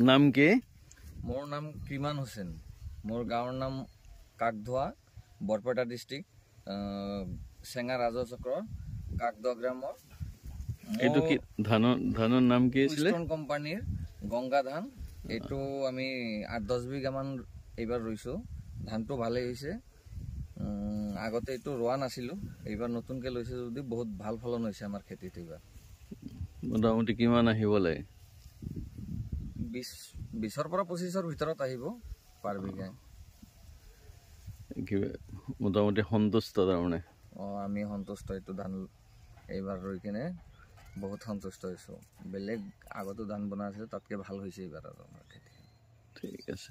নাম কি? মোৰ নাম কিমান হোসেন। মোৰ গাঁৱৰ নাম কাকধোৱা, বৰপেটা ডিস্ট্ৰিক্ট, চেঙা ৰাজচক্ৰ, কাকদোৱা গ্ৰামৰ। এইটো কি ধানৰ নাম কি আছিল? ইষ্টৰ্ণ কোম্পানীৰ গংগা ধান। এইটো আমি 8-10 বিঘামান এইবাৰ ৰুইছোঁ। ধানটো ভালেই হৈছে। আগতে এইটো ৰোৱা নাছিলোঁ, এইবাৰ নতুনকৈ লৈছে যদি বহুত ভাল ফলন হৈছে আমাৰ খেতিত। এইবাৰ মোটামুটি কিমান আহিব লাগে? 20-ৰ পৰা 25-ৰ ভিতৰত আহিব পাৰ বিঘাই। মোটামুটি সন্তুষ্ট তাৰমানে? আমি সন্তুষ্ট। এইটো ধান এইবাৰ ৰুই কিনে বহুত সন্তুষ্ট হৈছোঁ। বেলেগ আগতো ধান বনাইছিলোঁ, তাতকৈ ভাল হৈছে এইবাৰ আৰু আমাৰ খেতি। ঠিক আছে।